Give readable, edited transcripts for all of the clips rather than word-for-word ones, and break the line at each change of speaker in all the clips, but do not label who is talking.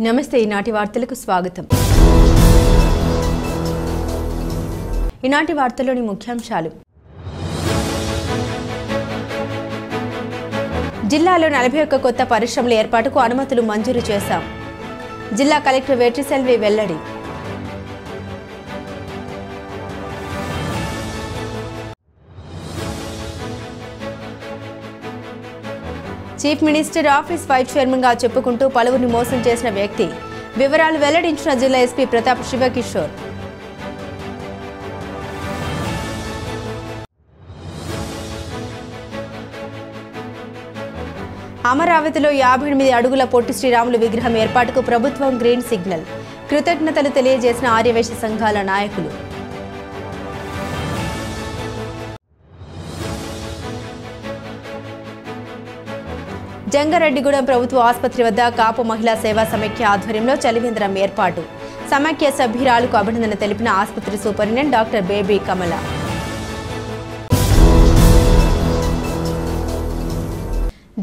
నమస్తే ఈనాటి వార్తలకు స్వాగతం. ఈనాటి వార్తల్లోని ముఖ్యాంశాలు. జిల్లాలో 41 కొత్త పరిశ్రమల ఏర్పాటుకు అనుమతులు మంజూరు చేశాం. జిల్లా కలెక్టర్ వెట్రిసెల్వి వెల్లడి. చీఫ్ మినిస్టర్ ఆఫీస్ వైస్ చైర్మన్గా చెప్పుకుంటూ పలువురిని మోసం చేసిన వ్యక్తి వివరాలు వెల్లడించిన జిల్లా ఎస్పీ ప్రతాప్ శివకిషోర్. అమరావతిలో 58 అడుగుల పొట్టి శ్రీరాములు విగ్రహం ఏర్పాటుకు ప్రభుత్వం గ్రీన్ సిగ్నల్. కృతజ్ఞతలు తెలియజేసిన ఆర్యవైశ్య సంఘాల నాయకులు. జంగారెడ్డిగూడెం ప్రభుత్వ ఆసుపత్రి వద్ద కాపు మహిళా సేవా సమైక్య ఆధ్వర్యంలో చలివేంద్రం ఏర్పాటు. సమైక్య సభ్యురాలకు అభినందన తెలిపిన ఆసుపత్రి సూపరింటెండెంట్ డాక్టర్ బేబీ కమల.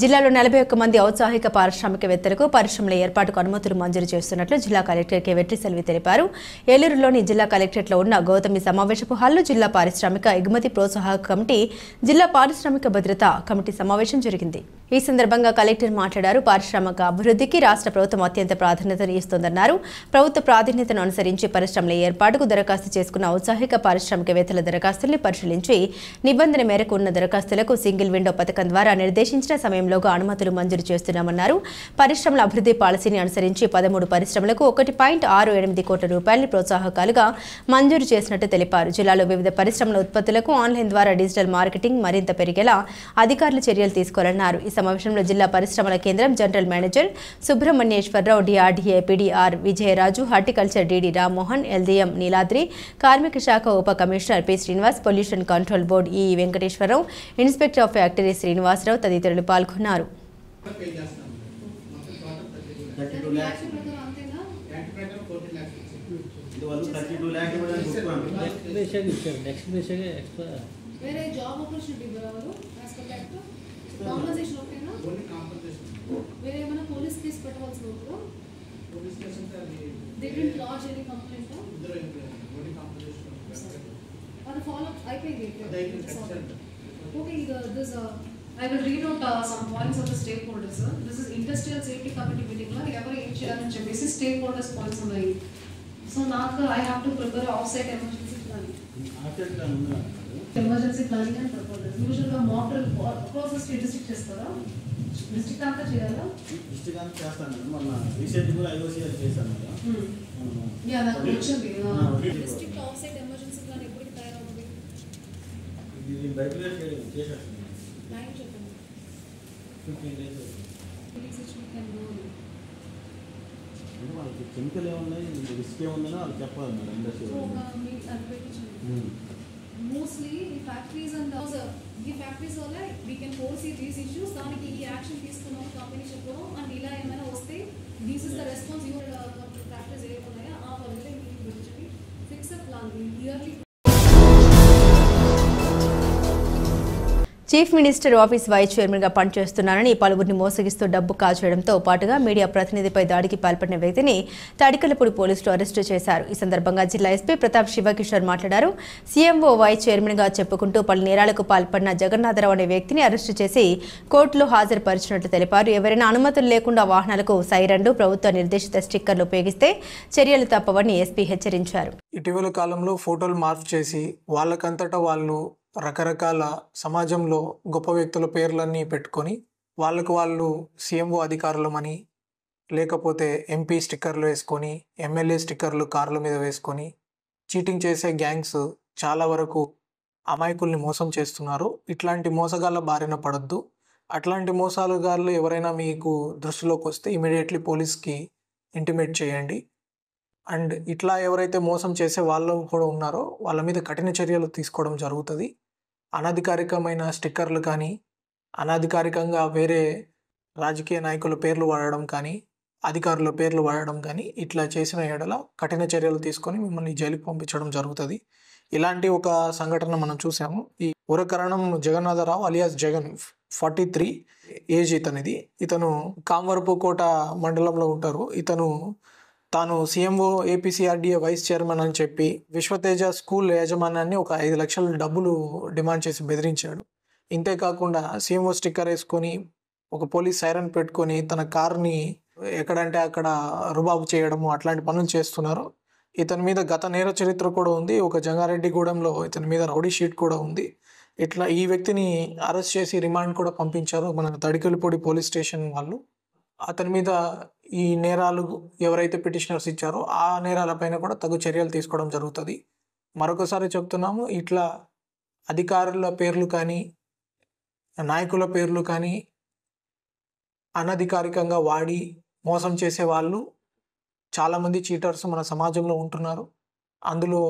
జిల్లాలో 41 మంది ఔత్సాహిక పారిశ్రామికవేత్తలకు పరిశ్రమల ఏర్పాటుకు అనుమతులు మంజూరు చేస్తున్నట్లు జిల్లా కలెక్టర్ కె వెట్రిసెల్వి తెలిపారు. ఏలూరులోని జిల్లా కలెక్టరేట్లో ఉన్న గౌతమి సమావేశపు హాల్లో జిల్లా పారిశ్రామిక ఎగుమతి ప్రోత్సాహక కమిటీ, జిల్లా పారిశ్రామిక భద్రత కమిటీ సమావేశం జరిగింది. ఈ సందర్భంగా కలెక్టర్ మాట్లాడారు. పారిశ్రామిక అభివృద్ధికి రాష్ట్ర ప్రభుత్వం అత్యంత ప్రాధాన్యతను ఇస్తోందన్నారు. ప్రభుత్వ ప్రాధాన్యతను అనుసరించి పరిశ్రమల ఏర్పాటుకు దరఖాస్తు చేసుకున్న ఔత్సాహిక పారిశ్రామికవేత్తల దరఖాస్తుల్ని పరిశీలించి నిబంధన మేరకు ఉన్న దరఖాస్తులకు సింగిల్ విండో పథకం ద్వారా నిర్దేశించిన సమయంలోగా అనుమతులు మంజూరు చేస్తున్నామన్నారు. పరిశ్రమల అభివృద్ధి పాలసీని అనుసరించి 13 పరిశ్రమలకు 1.68 కోట్ల రూపాయలని ప్రోత్సాహకాలుగా మంజూరు చేసినట్టు తెలిపారు. జిల్లాలో వివిధ పరిశ్రమల ఉత్పత్తులకు ఆన్లైన్ ద్వారా డిజిటల్ మార్కెటింగ్ మరింత పెరిగేలా అధికారులు చర్యలు తీసుకోవాలన్నారు. ఈ సమావేశంలో జిల్లా పరిశ్రమల కేంద్రం general manager Subrahmanyeswararao, DRDA PDR Vijayaraju, horticulture DD Rammohan, LDM Niladri, కార్మిక శాఖ ఉప commissioner P Srinivas, pollution control board E Venkateswararao, inspector of factory Srinivasarao తదితరులు పాల్గొన్నారు.
కాంపన్సేషన్ ఓకేనా? Only compensation. వేరే ఏమైనా పోలీస్ కేసు పెట్టవలసిన ఉంటుందా? పోలీస్ కేసు అంటే అది they didn't lodge any complaint. ఇందులో ఓన్లీ కాంపన్సేషన్. అది ఫాలో అయిపోయింది. Okay, this I will read out some points of the stakeholders. This is industrial safety committee meeting la ఎవరు ఏం చేయాలని చెప్పేసి stakeholders points ఉన్నాయి. So నాకు I have to prepare offsite emergency planning. Emergency planning అని proposal. యూజువల్గా mock drill process district చేస్తారా? District అంతా చేయాలా?
డిస్ట్రిక్ట్ అంతా చేస్తాను. మొన్న రీసెంట్ కూడా ఐఓసీఆర్ చేశాను కదా.
యా, నాకు వచ్చింది. డిస్ట్రిక్ట్ ఆఫ్సైట్ ఎమర్జెన్సీ ప్లాన్ ఎప్పటికి తయారవుతుంది?
ఇది రెగ్యులర్ చేసేస్తాను.
టైం చెప్పండి.
15 days. అంటే వాళ్ళకి కెమికల్ ఏమున్నాయి, రిస్క్ ఏముందని వాళ్ళు చెప్పాలి మేడం. ఇండస్ట్రీ
మోస్ట్లీ ఈ ఫ్యాక్టరీస్ అండ్ ఈ ఫ్యాక్టరీస్ వల్ల we can foresee these issues. దానికి ఈ యాక్షన్ తీసుకున్నాం కంపెనీ చెప్పడం అండ్ ఇలా ఏమైనా వస్తే these is the response your factories ఏమున్నాయో ఆ వల్ల గురించి fix a plan yearly.
Chief minister office vice చైర్మన్గా పనిచేస్తున్నారని పలువురిని మోసగిస్తూ డబ్బు కాల్చేయడంతో పాటుగా మీడియా ప్రతినిధిపై దాడికి పాల్పడిన వ్యక్తిని తడికలపూడి పోలీసులు అరెస్టు చేశారు. ఈ సందర్భంగా జిల్లా ఎస్పీ ప్రతాప్ శివకిషోర్ మాట్లాడారు. సీఎంఓ వైస్ చైర్మన్గా చెప్పుకుంటూ పలు నేరాలకు పాల్పడిన జగన్నాథరావు అనే వ్యక్తిని అరెస్టు చేసి కోర్టులో హాజరుపరిచినట్లు తెలిపారు. ఎవరైనా అనుమతులు లేకుండా వాహనాలకు సైరన్లు, ప్రభుత్వ నిర్దేశిత స్టిక్కర్లు ఉపయోగిస్తే చర్యలు తప్పవని ఎస్పీ హెచ్చరించారు.
ఇటీవల కాలంలో ఫోటోలు మార్పు చేసి వాళ్ళకంతటా వాళ్ళు రకరకాల సమాజంలో గొప్ప వ్యక్తుల పేర్లన్నీ పెట్టుకొని వాళ్ళు సీఎంఓ అధికారులమని, లేకపోతే ఎంపీ స్టిక్కర్లు వేసుకొని, ఎమ్మెల్యే స్టిక్కర్లు కార్ల మీద వేసుకొని చీటింగ్ చేసే గ్యాంగ్స్ చాలా వరకు అమాయకుల్ని మోసం చేస్తున్నారు. ఇట్లాంటి మోసగాళ్ళ బారిన పడొద్దు. అట్లాంటి మోసాలుగాళ్ళు ఎవరైనా మీకు దృష్టిలోకి వస్తే ఇమీడియట్లీ పోలీస్కి ఇంటిమేట్ చేయండి. అండ్ ఇట్లా ఎవరైతే మోసం చేసే వాళ్ళు కూడా ఉన్నారో వాళ్ళ మీద కఠిన చర్యలు తీసుకోవడం జరుగుతుంది. అనధికారికమైన స్టిక్కర్లు కానీ, అనధికారికంగా వేరే రాజకీయ నాయకుల పేర్లు వాడడం కానీ, అధికారుల పేర్లు వాడడం కానీ ఇట్లా చేసిన ఎడల కఠిన చర్యలు తీసుకొని మిమ్మల్ని జైలుకి పంపించడం జరుగుతుంది. ఇలాంటి ఒక సంఘటన మనం చూసాము. ఈ ఉరకరణం జగన్నాథరావు అలియాస్ జగన్ 43 ఏజ్ ఇతనిది. ఇతను కామవరపుకోట మండలంలో ఉంటారు. ఇతను తాను సీఎంఓ ఏపీసీఆర్డీఏ వైస్ చైర్మన్ అని చెప్పి విశ్వతేజ స్కూల్ యాజమాన్యాన్ని ఒక 5 లక్షల డబ్బులు డిమాండ్ చేసి బెదిరించాడు. ఇంతేకాకుండా సీఎంఓ స్టిక్కర్ వేసుకొని ఒక పోలీస్ సైరన్ పెట్టుకొని తన కార్ని ఎక్కడంటే అక్కడ రుబాబు చేయడము అట్లాంటి పనులు చేస్తున్నారు. ఇతని మీద గత నేర చరిత్ర కూడా ఉంది. ఒక జంగారెడ్డిగూడెంలో ఇతని మీద రౌడీ షీట్ కూడా ఉంది. ఇట్లా ఈ వ్యక్తిని అరెస్ట్ చేసి రిమాండ్ కూడా పంపించారు మన తడికెలపూడి పోలీస్ స్టేషన్ వాళ్ళు. అతని మీద ఈ నేరాలు ఎవరైతే పిటిషనర్స్ ఇచ్చారో ఆ నేరాలపైన కూడా తగు చర్యలు తీసుకోవడం జరుగుతుంది. మరొకసారి చెప్తున్నాము, ఇట్లా అధికారుల పేర్లు కానీ నాయకుల పేర్లు కానీ అనధికారికంగా వాడి మోసం చేసే వాళ్ళు చాలామంది చీటర్స్ మన సమాజంలో ఉంటున్నారు. అందులో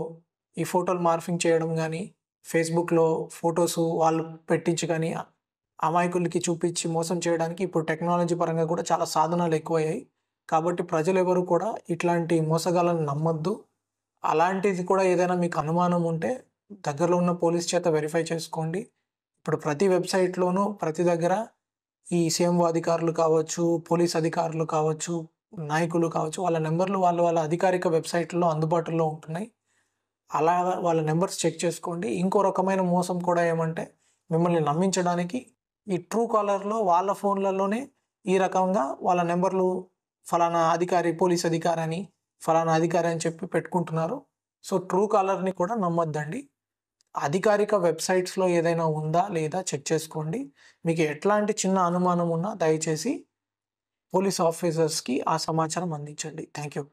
ఈ ఫోటోలు మార్ఫింగ్ చేయడం కానీ ఫేస్బుక్లో ఫొటోస్ వాళ్ళు పెట్టించి కానీ అమాయకులకి చూపించి మోసం చేయడానికి ఇప్పుడు టెక్నాలజీ పరంగా కూడా చాలా సాధనాలు ఎక్కువయ్యాయి. కాబట్టి ప్రజలు ఎవరు కూడా ఇట్లాంటి మోసగాళ్ళని నమ్మొద్దు. అలాంటిది కూడా ఏదైనా మీకు అనుమానం ఉంటే దగ్గరలో ఉన్న పోలీస్ చేత వెరిఫై చేసుకోండి. ఇప్పుడు ప్రతి వెబ్సైట్లోనూ ప్రతి దగ్గర ఈ సీఎంఓ అధికారులు కావచ్చు, పోలీస్ అధికారులు కావచ్చు, నాయకులు కావచ్చు, వాళ్ళ నెంబర్లు వాళ్ళ అధికారిక వెబ్సైట్లో అందుబాటులో ఉంటున్నాయి. అలా వాళ్ళ నెంబర్స్ చెక్ చేసుకోండి. ఇంకో రకమైన మోసం కూడా ఏమంటే మిమ్మల్ని నమ్మించడానికి ఈ ట్రూ కాలర్లో వాళ్ళ ఫోన్లలోనే ఈ రకంగా వాళ్ళ నెంబర్లు ఫలానా అధికారి, పోలీస్ అధికారి అని, ఫలానా అధికారి అని చెప్పి పెట్టుకుంటున్నారు. సో ట్రూ కాలర్ని కూడా నమ్మొద్దండి. అధికారిక వెబ్సైట్స్లో ఏదైనా ఉందా లేదా చెక్ చేసుకోండి. మీకు ఎట్లాంటి చిన్న అనుమానం ఉన్నా దయచేసి పోలీస్ ఆఫీసర్స్కి ఆ సమాచారం అందించండి. Thank you.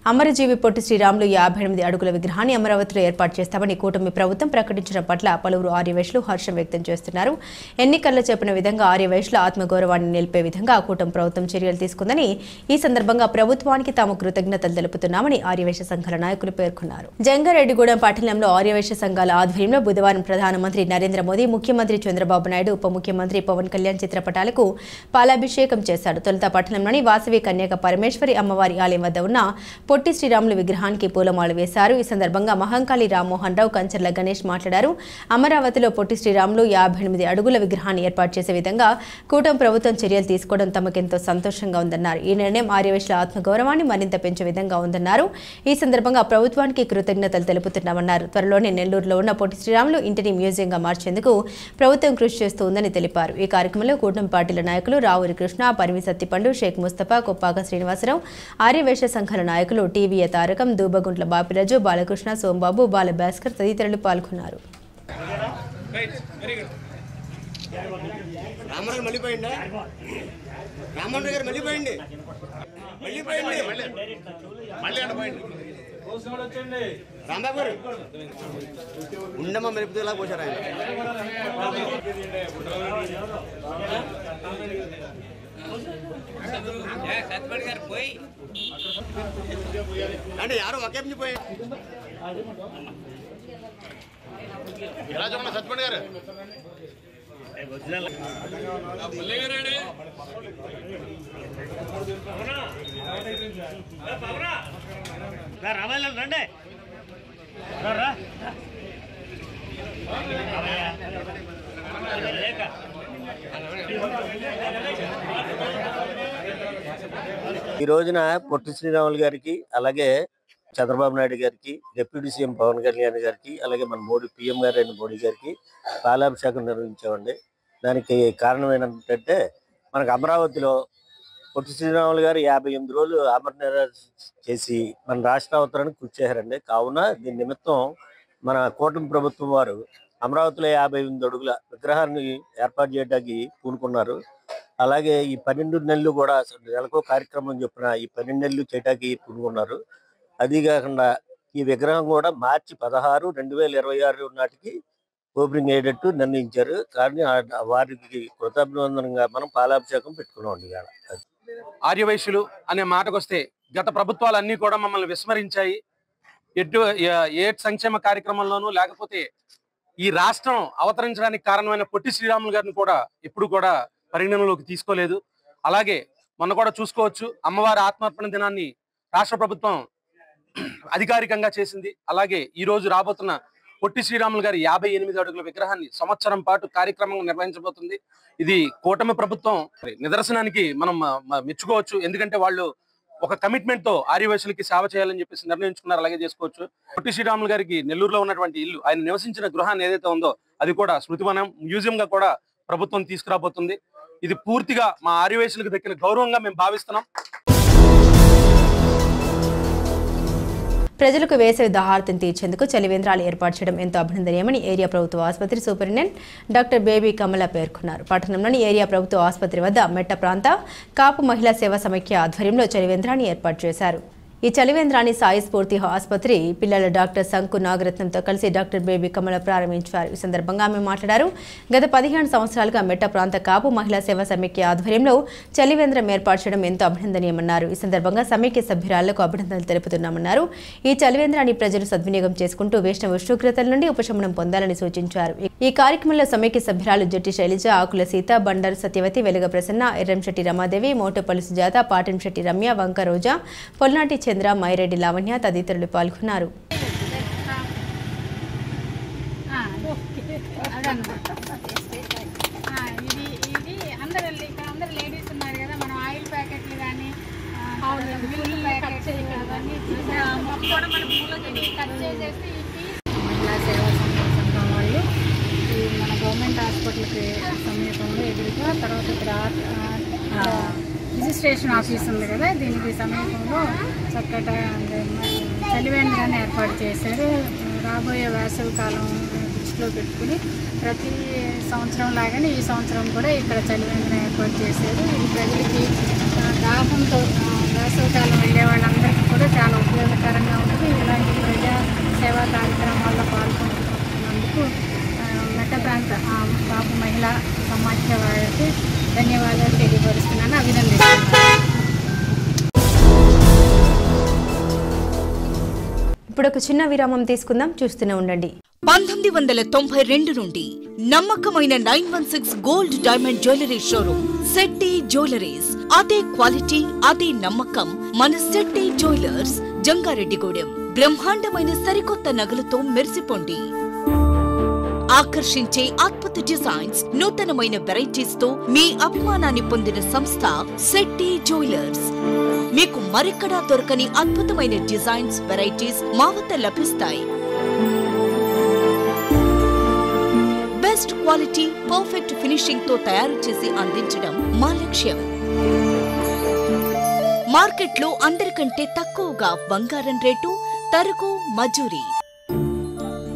అమరజీవి పొట్టి శ్రీరాములు 58 అడుగుల విగ్రహాన్ని అమరావతిలో ఏర్పాటు చేస్తామని కూటమి ప్రభుత్వం ప్రకటించడం పట్ల పలువురు ఆర్యవైశ్యులు హర్షం వ్యక్తం చేస్తున్నారు. ఎన్నికల్లో చెప్పిన విధంగా ఆర్యవైశ్యుల ఆత్మగౌరవాన్ని నిలిపే విధంగా కూటమి ప్రభుత్వం చర్యలు తీసుకుందని, ఈ సందర్భంగా ప్రభుత్వానికి తాము కృతజ్ఞతలు తెలుపుతున్నామని ఆర్యవైశ్య సంఘాల నాయకులు పేర్కొన్నారు. జంగారెడ్డిగూడెం పట్టణంలో ఆర్యవైశ్య సంఘాల ఆధ్వర్యంలో బుధవారం ప్రధానమంత్రి నరేంద్ర మోదీ, ముఖ్యమంత్రి చంద్రబాబు నాయుడు, ఉప ముఖ్యమంత్రి పవన్ కళ్యాణ్ చిత్రపటాలకు పాలాభిషేకం చేశారు. తొలుత పట్టణంలోని వాసవి కన్యక పరమేశ్వరి అమ్మవారి ఆలయం వద్ద ఉన్న పొట్టి శ్రీరాములు విగ్రహానికి పూలమాల వేశారు. ఈ సందర్భంగా మహంకాళి రామ్మోహన్ రావు, కంచర్ల గణేష్ మాట్లాడారు. అమరావతిలో పొట్టి శ్రీరాములు 58 అడుగుల విగ్రహాన్ని ఏర్పాటు చేసే విధంగా కూటమి ప్రభుత్వం చర్యలు తీసుకోవడం తమకెంతో సంతోషంగా ఉందన్నారు. ఈ నిర్ణయం ఆర్యవైశ్యుల ఆత్మగౌరవాన్ని మరింత పెంచే విధంగా ఉందన్నారు. ఈ సందర్భంగా ప్రభుత్వానికి కృతజ్ఞతలు తెలుపుతున్నామన్నారు. త్వరలోనే నెల్లూరులో ఉన్న పొట్టి శ్రీరాములు ఇంటిని మ్యూజియంగా మార్చేందుకు ప్రభుత్వం కృషి చేస్తోందని తెలిపారు. ఈ కార్యక్రమంలో కూటమి పార్టీల నాయకులు రావూరి కృష్ణ, పరిమి సత్తిపండు, షేక్ ముస్తఫా, కొప్పాక శ్రీనివాసరావు, ఆర్యవైశ్య సంఘాల నాయకులు టీవీఏ తారకం, దూబగుంట్ల బాపిరాజు, బాలకృష్ణ, సోంబాబు, బాల భాస్కర్ తదితరులు పాల్గొన్నారు.
అంటే యారో ఒకే పోయి ఎలా చెప్పండి సత్పండి గారు రామాయణ రండి
ఈ రోజున పొట్టి శ్రీరాములు గారికి, అలాగే చంద్రబాబు నాయుడు గారికి, డిప్యూటీ సీఎం పవన్ కళ్యాణ్ గారికి, అలాగే మన మోడీ పీఎం గారు అయిన మోడీ గారికి పాలాభిషేకం నిర్వహించామండి. దానికి కారణం ఏంటంటే మనకు అమరావతిలో పొట్టి శ్రీరాములు గారు 58 రోజులు అమరనిరాహార చేసి మన రాష్ట్ర అవతరానికి కృషి చేశారండి. కావున దీని నిమిత్తం మన కూటమి ప్రభుత్వం వారు అమరావతిలో 58 అడుగుల విగ్రహాన్ని ఏర్పాటు చేయడానికి పూనుకున్నారు. అలాగే ఈ 12 నెలలు కూడా నెలకో కార్యక్రమం చెప్పిన ఈ 12 నెలలు చేయడానికి పూనుకున్నారు. అది కాకుండా ఈ విగ్రహం కూడా మార్చి 16, 2026 నాటికి ఓపెనింగ్ అయ్యేటట్టు నిర్ణయించారు. కానీ వారికి కృతజ్ఞతగా మనం పాలాభిషేకం పెట్టుకున్నాం.
ఆర్యవైశ్యులు అనే మాటకు వస్తే గత ప్రభుత్వాలన్నీ కూడా మమ్మల్ని విస్మరించాయి. ఏ సంక్షేమ కార్యక్రమంలోనూ లేకపోతే ఈ రాష్ట్రం అవతరించడానికి కారణమైన పొట్టి శ్రీరాములు గారిని కూడా ఎప్పుడు కూడా పరిగణనలోకి తీసుకోలేదు. అలాగే మొన్న కూడా చూసుకోవచ్చు, అమ్మవారి ఆత్మార్పణ దినాన్ని రాష్ట్ర ప్రభుత్వం అధికారికంగా చేసింది. అలాగే ఈ రోజు రాబోతున్న పొట్టి శ్రీరాములు గారి 58 అడుగుల విగ్రహాన్ని సంవత్సరం పాటు కార్యక్రమం నిర్వహించబోతుంది. ఇది కూటమి ప్రభుత్వం నిదర్శనానికి మనం మెచ్చుకోవచ్చు. ఎందుకంటే వాళ్ళు ఒక కమిట్మెంట్ తో ఆర్యవైశ్యులకి సేవ చేయాలని చెప్పేసి నిర్ణయించుకున్నారు. అలాగే చేసుకోవచ్చు. పొట్టి శ్రీరాములు గారికి నెల్లూరులో ఉన్నటువంటి ఇల్లు, ఆయన నివసించిన గృహాన్ని ఏదైతే ఉందో అది కూడా స్మృతివనం మ్యూజియం గా కూడా ప్రభుత్వం తీసుకురాబోతుంది. ఇది పూర్తిగా మా ఆర్యవైశ్యులకు దక్కిన గౌరవంగా మేము భావిస్తున్నాం.
ప్రజలకు వేసవి దాహార్తిని తీర్చేందుకు చలివేంద్రాలు ఏర్పాటు చేయడం ఎంతో అభినందనీయమని ఏరియా ప్రభుత్వ ఆసుపత్రి సూపరింటెండెంట్ డాక్టర్ బేబీ కమల పేర్కొన్నారు. పట్టణంలోని ఏరియా ప్రభుత్వ ఆసుపత్రి వద్ద మెట్ట ప్రాంత కాపు మహిళా సేవా సమైక్య ఆధ్వర్యంలో చలివేంద్రాన్ని ఏర్పాటు చేశారు. ఈ చలివేంద్రాన్ని సాయి స్ఫూర్తి ఆసుపత్రి పిల్లల డాక్టర్ శంకు నాగరత్నంతో కలిసి డాక్టర్ బేబీ కమల ప్రారంభించారు. ఈ సందర్భంగా ఆమె మాట్లాడారు. గత 15 సంవత్సరాలుగా మెట్ట ప్రాంత కాపు మహిళా సేవా సమైక్య ఆధ్వర్యంలో చలివేంద్రం ఏర్పాటు చేయడం ఎంతో అభినందనీయమన్నారు. ఈ సందర్భంగా సమైక్య సభ్యురాళ్లకు అభినందనలు తెలుపుతున్నామన్నారు. ఈ చలివేంద్రాన్ని ప్రజలు సద్వినియోగం చేసుకుంటూ వేష్ణ ఉష్ణోగ్రతల నుండి ఉపశమనం పొందాలని సూచించారు. ఈ కార్యక్రమంలో సమైక్య సభ్యురాలు జట్టి శైలజ, ఆకుల సీత, బండారు సత్యవతి, వెలుగ ప్రసన్న, ఎర్రంశెట్టి రమాదేవి, మోటపల్లి సుజాత, పాటంశెట్టి రమ్య, వంక రోజా, పొల్నాటి చంద్ర, మైరెడ్డి లావణ్య తదితరులు పాల్గొన్నారు.
ఇది అందరు లేడీస్ ఉన్నారు కదా, మనం ఆయిల్ ప్యాకెట్లు కానీ మహిళా సేవా సంఘం వాళ్ళు ఈ మన గవర్నమెంట్ హాస్పిటల్కి సమీపంలో ఎదురుగా, తర్వాత ఇక్కడ రిజిస్ట్రేషన్ ఆఫీస్ ఉంది కదా, దీనికి సమీపంలో చక్కటి చలివేంద్రాన్ని ఏర్పాటు చేశారు. రాబోయే వేసవి కాలం దృష్టిలో పెట్టుకుని ప్రతి సంవత్సరం లాగానే ఈ సంవత్సరం కూడా ఇక్కడ చలివేంద్రం ఏర్పాటు చేశారు. ఇది ప్రజలకి దాహంతో వేసవికాలం వెళ్ళే వాళ్ళందరికీ కూడా చాలా ఉపయోగకరంగా ఉంటుంది. ఇలాంటి ప్రజా సేవా కార్యక్రమాల్లో పాల్గొన్నందుకు మెట్ట ప్రాంత కాపు మహిళా సమాఖ్య వారికి ధన్యవాదాలు తెలియపరుస్తున్నాను, అభినందిస్తున్నాను.
ఇప్పుడు ఒక చిన్న విరామం తీసుకుందాం, చూస్తూనే ఉండండి.
1992 నుండి నమ్మకమైన 916 gold diamond jewellery showroom Shetty jewelleries. అదే క్వాలిటీ, అదే నమ్మకం మన శెట్టి జ్యువెలర్స్, జంగారెడ్డిగూడెం. బ్రహ్మాండమైన సరికొత్త నగలతో మెరిసిపోండి. ఆకర్షించే అద్భుత డిజైన్స్, నూతనమైన వెరైటీస్ తో మీ అభిమానాన్ని పొందిన సంస్థ శెట్టి జ్యువెలర్స్. మీకు మరెక్కడా దొరకని అద్భుతమైన డిజైన్స్, వెరైటీస్ మా వద్ద లభిస్తాయి. బెస్ట్ క్వాలిటీ, పర్ఫెక్ట్ ఫినిషింగ్ తో తయారు చేసి అందించడం మా లక్ష్యం. మార్కెట్లో అందరికంటే తక్కువగా బంగారం రేటు, తరుగు, మజూరీ.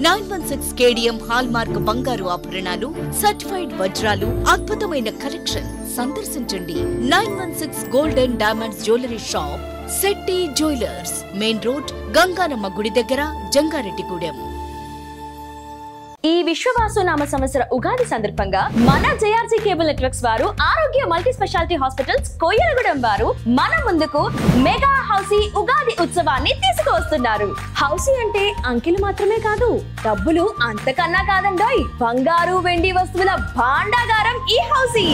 916 కేడిఎం హాల్ మార్క్ బంగారు ఆభరణాలు, సర్టిఫైడ్ వజ్రాలు, అద్భుతమైన కలెక్షన్. సందర్శించండి 916 golden diamonds jewellery shop, Shetty jewellers, main road, Ganganamma గుడి దగ్గర, జంగారెడ్డిగూడెం.
ఈ విశ్వవాసునామ సంవత్సర ఉగాది సందర్భంగా మన జేఆర్జీ కేబుల్ నెట్వర్క్స్ వారు ఆరోగ్య మల్టీ స్పెషాలిటీ హాస్పిటల్స్ కొయ్యలగూడెం వారు మన ముందుకు మెగా హౌసీ ఉగాది ఉత్సవాన్ని తీసుకువస్తున్నారు. హౌసీ అంటే అంకెలు మాత్రమే కాదు, డబ్బులు అంతకన్నా కాదండోయ్. బంగారు, వెండి వస్తువుల భాండాగారం ఈ హౌసీ.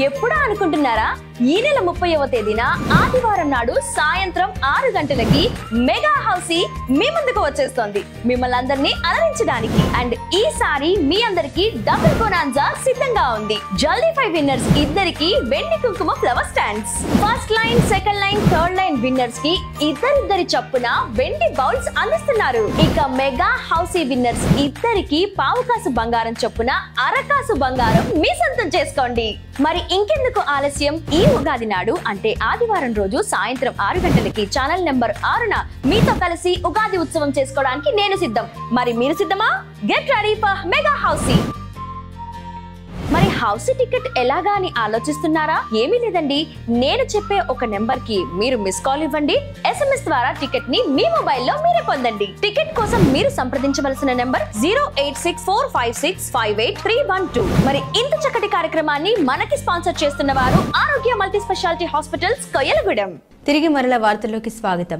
ఎప్పుడా అనుకుంటున్నారా? ఈ నెల 30వ తేదీన ఆదివారం నాడు సాయంత్రం 6 గంటలకి మెగా హౌసీ మీ ముందుకు వచ్చేస్తోంది, మిమ్మల్ని అందరినీ అలరించడానికి. అండ్ ఈసారి మీ అందరికి డబుల్ బొనాన్జా సిద్ధంగా ఉంది. జల్దీ 5 విన్నర్స్ ఇద్దరికి వెండి కుంకుమ flower stands, first line, second line, third line winners కి ఇద్దరిద్దరి చప్పున వెండి బౌల్స్ అందిస్తున్నారు. ఇక మెగా హౌసీ విన్నర్స్ ఇద్దరికి పావుకాసు బంగారం చొప్పున అరకాసు బంగారం మీ సొంతం చేసుకోండి. మరి ఇంకెందుకు ఆలస్యం? ఈ ఉగాది నాడు అంటే ఆదివారం రోజు సాయంత్రం 6 గంటలకి ఛానల్ నెంబర్ 6న మీతో కలిసి ఉగాది ఉత్సవం చేసుకోవడానికి నేను సిద్ధం. మరి మీరు సిద్ధమా? Get ready for mega housie. మరి హౌసీ టికెట్ ఎలాగా అని ఆలోచిస్తున్నారా? ఏమీ లేదండి, నేను చెప్పే ఒక నెంబర్ కి మీరు మిస్ కాల్ ఇవ్వండి. SMS ద్వారా టికెట్ ని మీ మొబైల్లో మీరే పొందండి. టికెట్ కోసం మీరు సంప్రదించవలసిన నెంబర్ 08645658312. మరి ఇంత చక్కటి కార్యక్రమాన్ని మనకి స్పాన్సర్ చేస్తున్న వారు ఆరోగ్య మల్టీ స్పెషాలిటీ హాస్పిటల్స్ కొయ్యలగూడెం.
తిరిగి మరల వార్తల్లోకి స్వాగతం.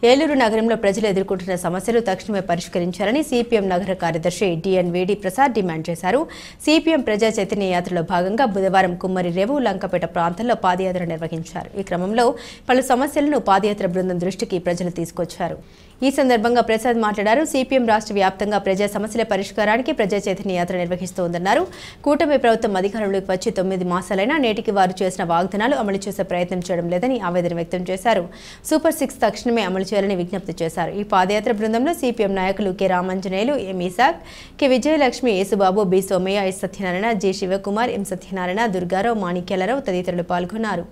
ఏలూరు నగరంలో ప్రజలు ఎదుర్కొంటున్న సమస్యలు తక్షణమే పరిష్కరించాలని సిపిఎం నగర కార్యదర్శి డిఎన్విడి ప్రసాద్ డిమాండ్ చేశారు. సిపిఎం ప్రజా చైతన్య యాత్రలో భాగంగా బుధవారం కుమ్మరి రేవు లంకపేట ప్రాంతంలో పాదయాత్ర నిర్వహించారు. ఈ క్రమంలో పలు సమస్యలను పాదయాత్ర బృందం దృష్టికి ప్రజలు తీసుకొచ్చారు. ఈ సందర్భంగా ప్రసాద్ మాట్లాడారు. సిపిఎం రాష్ట్ర వ్యాప్తంగా ప్రజా సమస్యల పరిష్కారానికి ప్రజా చైతన్య యాత్ర నిర్వహిస్తోందన్నారు. కూటమి ప్రభుత్వం అధికారంలోకి వచ్చి 9 మాసాలైనా నేటికి వారు చేసిన వాగ్దానాలు అమలు చేసే ప్రయత్నం చేయడం లేదని ఆవేదన వ్యక్తం చేశారు. సూపర్ 6 తక్షణమే అమలు చేయాలని విజ్ఞప్తి చేశారు. ఈ పాదయాత్ర బృందంలో సిపిఎం నాయకులు K Ramanjaneyulu, M Isak, K Vijayalakshmi, Yesubabu, B Somaiah, S Satyanarayana, G Sivakumar, M Satyanarayana, Durgarao, Manikyalarao తదితరులు పాల్గొన్నారు.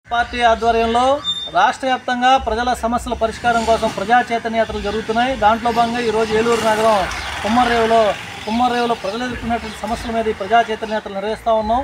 పార్టీ ఆధ్వర్యంలో రాష్ట్ర వ్యాప్తంగా ప్రజల సమస్యల పరిష్కారం కోసం ప్రజా చైతన్య యాత్రలు జరుగుతున్నాయి. దాంట్లో భాగంగా ఈరోజు ఏలూరు నగరం కుమ్మర్రేవులో ప్రజలు ఎదుర్కొన్నటువంటి సమస్యల మీద ఈ ప్రజా చైతన్య యాత్రలు నిర్వహిస్తూ ఉన్నాం.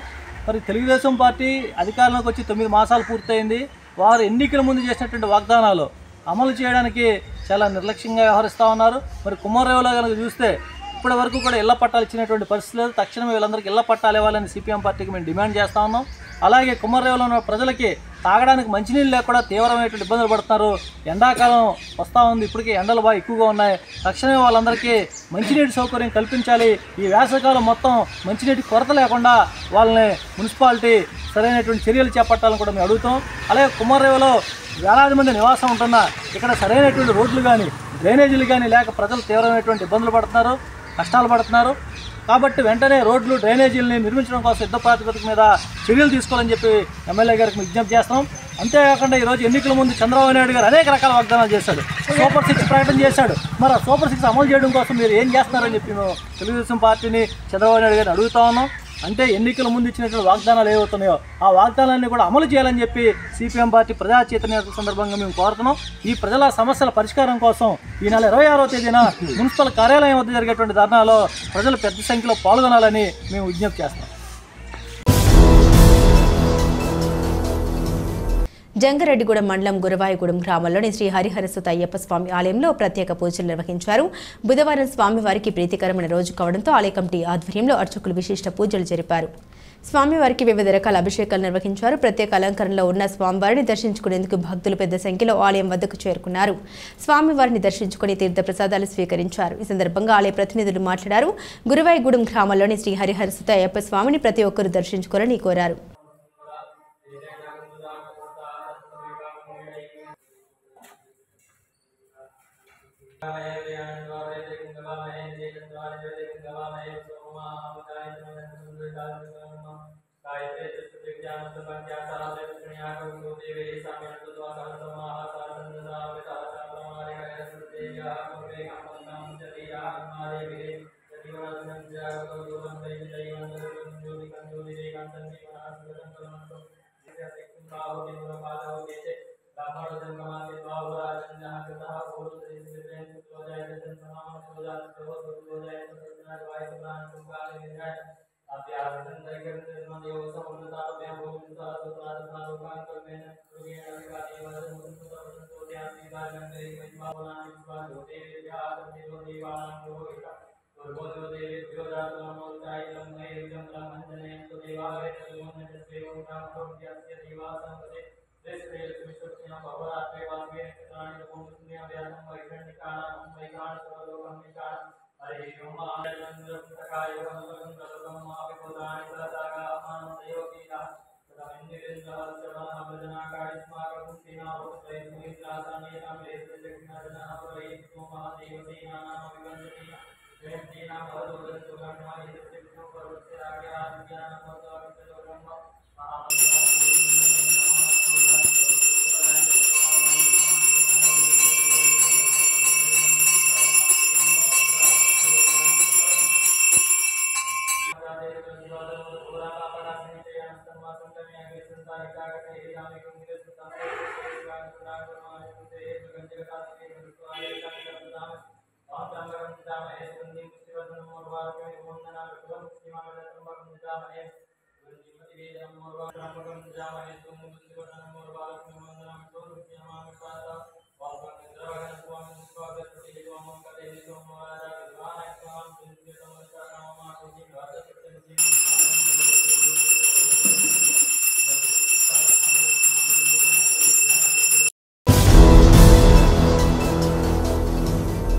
మరి తెలుగుదేశం పార్టీ అధికారంలోకి వచ్చి 9 మాసాలు పూర్తయింది. వారు ఎన్నికల ముందు చేసినటువంటి వాగ్దానాలు అమలు చేయడానికి చాలా నిర్లక్ష్యంగా వ్యవహరిస్తూ ఉన్నారు. మరి కుమ్మర్రేవులో కనుక చూస్తే ఇప్పటి వరకు కూడా ఇళ్ల పట్టాలు ఇచ్చినటువంటి పరిస్థితి లేదు. తక్షణమే వీళ్ళందరికీ ఇళ్ల పట్టాలు ఇవ్వాలని సిపిఎం పార్టీకి మేము డిమాండ్ చేస్తూ ఉన్నాం. అలాగే కుమ్మర్రేవులో ఉన్న ప్రజలకి తాగడానికి మంచినీళ్ళు లేకుండా తీవ్రమైనటువంటి ఇబ్బందులు పడుతున్నారు. ఎండాకాలం వస్తూ ఉంది, ఇప్పటికీ ఎండలు బాగా ఎక్కువగా ఉన్నాయి. తక్షణమే వాళ్ళందరికీ మంచినీటి సౌకర్యం కల్పించాలి. ఈ వేసవికాలం మొత్తం మంచినీటి కొరత లేకుండా వాళ్ళని మున్సిపాలిటీ సరైనటువంటి చర్యలు చేపట్టాలని కూడా మేము అడుగుతాం. అలాగే కుమ్మర్రేవులో వేలాది మంది నివాసం ఉంటున్నా ఇక్కడ సరైనటువంటి రోడ్లు కానీ డ్రైనేజీలు కానీ లేక ప్రజలు తీవ్రమైనటువంటి ఇబ్బందులు పడుతున్నారు, కష్టాలు పడుతున్నారు. కాబట్టి వెంటనే రోడ్లు డ్రైనేజీలని నిర్మించడం కోసం యుద్ధ ప్రాతిపదిక మీద చర్యలు తీసుకోవాలని చెప్పి ఎమ్మెల్యే గారికి విజ్ఞప్తి చేస్తాం. అంతేకాకుండా ఈరోజు ఎన్నికల ముందు చంద్రబాబు నాయుడు గారు అనేక రకాల వాగ్దానాలు చేశాడు. సూపర్ 6 ప్రకటన చేశాడు. మరి ఆ సూపర్ 6 అమలు చేయడం కోసం మీరు ఏం చేస్తున్నారని చెప్పి మేము తెలుగుదేశం పార్టీని చంద్రబాబు నాయుడు గారిని అడుగుతా ఉన్నాం. అంటే ఎన్నికల ముందు ఇచ్చినటువంటి వాగ్దానాలు ఏవవుతున్నాయో ఆ వాగ్దానాన్ని కూడా అమలు చేయాలని చెప్పి సిపిఎం పార్టీ ప్రజా చైతన్య సందర్భంగా మేము కోరుతున్నాం. ఈ ప్రజల సమస్యల పరిష్కారం కోసం ఈ నెల 26వ తేదీన మున్సిపల్ కార్యాలయం వద్ద జరిగేటువంటి ధర్నాలో ప్రజలు పెద్ద సంఖ్యలో పాల్గొనాలని మేము విజ్ఞప్తి చేస్తున్నాం.
జంగారెడ్డిగూడెం మండలం గురవాయిగూడెం గ్రామంలోని శ్రీ హరిహరసుత అయ్యప్ప స్వామి ఆలయంలో ప్రత్యేక పూజలు నిర్వహించారు. బుధవారం స్వామివారికి ప్రీతికరమైన రోజు కావడంతో ఆలయ కమిటీ ఆధ్వర్యంలో అర్చకులు విశిష్ట పూజలు జరిపారు. స్వామివారికి వివిధ రకాల అభిషేకాలు నిర్వహించారు. ప్రత్యేక అలంకరణలో ఉన్న స్వామివారిని దర్శించుకునేందుకు భక్తులు పెద్ద సంఖ్యలో ఆలయం వద్దకు చేరుకున్నారు. స్వామివారిని దర్శించుకుని తీర్థ ప్రసాదాలు స్వీకరించారు. ఈ సందర్భంగా ఆలయ ప్రతినిధులు మాట్లాడారు. గురవాయిగూడెం గ్రామంలోని శ్రీ హరిహరసుత అయ్యప్ప స్వామిని ప్రతి ఒక్కరూ దర్శించుకోవాలని కోరారు.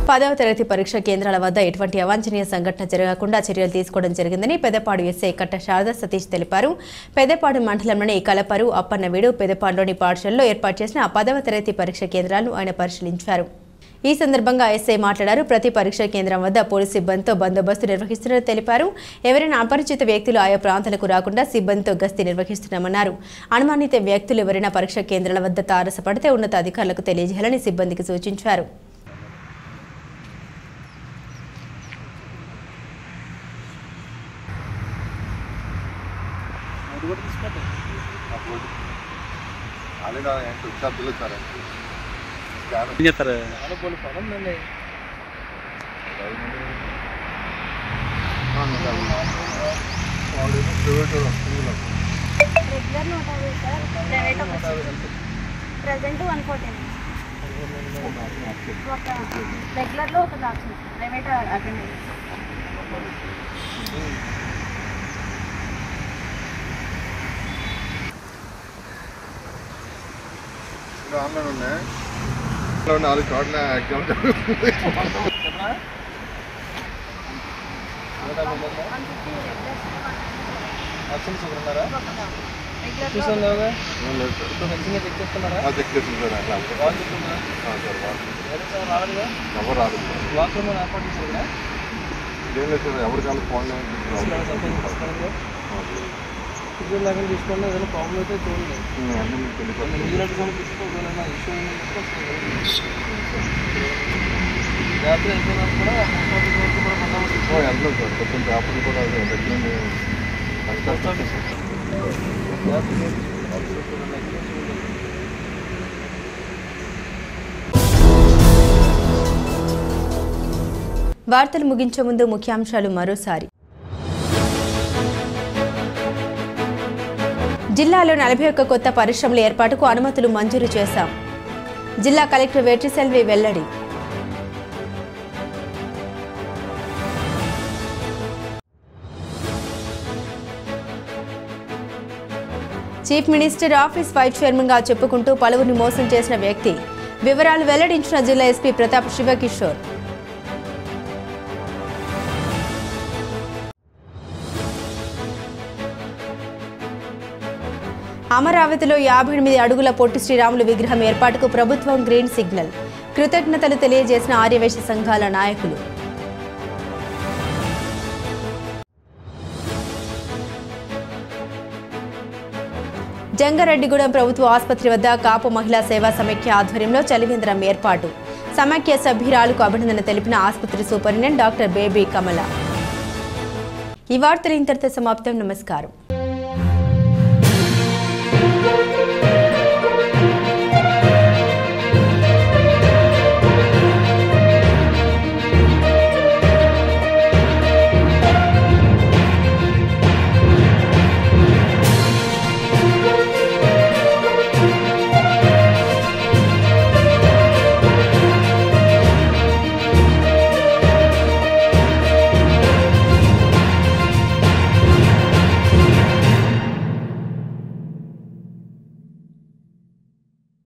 10వ తరగతి పరీక్ష కేంద్రాల వద్ద ఎటువంటి అవాంఛనీయ సంఘటన జరగకుండా చర్యలు తీసుకోవడం జరిగిందని పెదపాడు ఎస్ఐ కట్ట శారదా సతీష్ తెలిపారు. పెదపాడు మండలంలోని కలపరు, అప్పన్నవీడు, పెదపాడులోని పాఠశాలలో ఏర్పాటు చేసిన 10వ తరగతి పరీక్ష కేంద్రాలను ఆయన పరిశీలించారు. ఈ సందర్భంగా ఎస్ఐ మాట్లాడారు. ప్రతి పరీక్ష కేంద్రం వద్ద పోలీసు సిబ్బందితో బందోబస్తు నిర్వహిస్తున్నట్లు తెలిపారు. ఎవరైనా అపరిచిత వ్యక్తులు ఆయా ప్రాంతాలకు రాకుండా సిబ్బందితో గస్తీ నిర్వహిస్తున్నామన్నారు. అనుమానిత వ్యక్తులు ఎవరైనా పరీక్ష కేంద్రాల వద్ద తారసపడితే ఉన్నత అధికారులకు తెలియజేయాలని సిబ్బందికి సూచించారు.
ప్రెసెంట్ 114 రెగ్యులర్లో ఒక దాక్షి ప్రైవేట్ అటెండ్
ఆన్లైన్ ఉన్నాయి 4 చోట్ల ఎగ్జామ్ ఎవరి కాలం ఫోన్ తీసుకోండి. ఏదైనా ప్రాబ్లం అయితే చూడండి. రాత్రి అయిపోయినా కూడా కొంచెం పేపర్లు కూడా
వార్తలు ముగించే ముందు ముఖ్యాంశాలు మరోసారి. జిల్లాలో 41 కొత్త పరిశ్రమల ఏర్పాటుకు అనుమతులు మంజూరు చేశాం. జిల్లా కలెక్టర్ వెట్రిసెల్వి వెల్లడి. Chief minister office vice chairman గా చెప్పుకుంటూ పలువురిని మోసం చేసిన వ్యక్తి వివరాలు వెల్లడించిన జిల్లా ఎస్పీ ప్రతాప్ శివకిషోర్. అమరావతిలో 58 అడుగుల పొట్టి శ్రీరాములు విగ్రహం ఏర్పాటుకు ప్రభుత్వం గ్రీన్ సిగ్నల్. కృతజ్ఞతలు తెలియజేసిన ఆర్యవైశ్య సంఘాల నాయకులు. జంగారెడ్డిగూడెం ప్రభుత్వ ఆసుపత్రి వద్ద కాపు మహిళా సేవా సమైక్య ఆధ్వర్యంలో చలివేంద్రం ఏర్పాటు. సమైక్య సభ్యురాలకు అభినందన తెలిపిన ఆసుపత్రి సూపరింటెండెంట్ డాక్టర్ బేబీ కమల. ఈ వార్తలు ఇంతటితో సమాప్తం. నమస్కారం.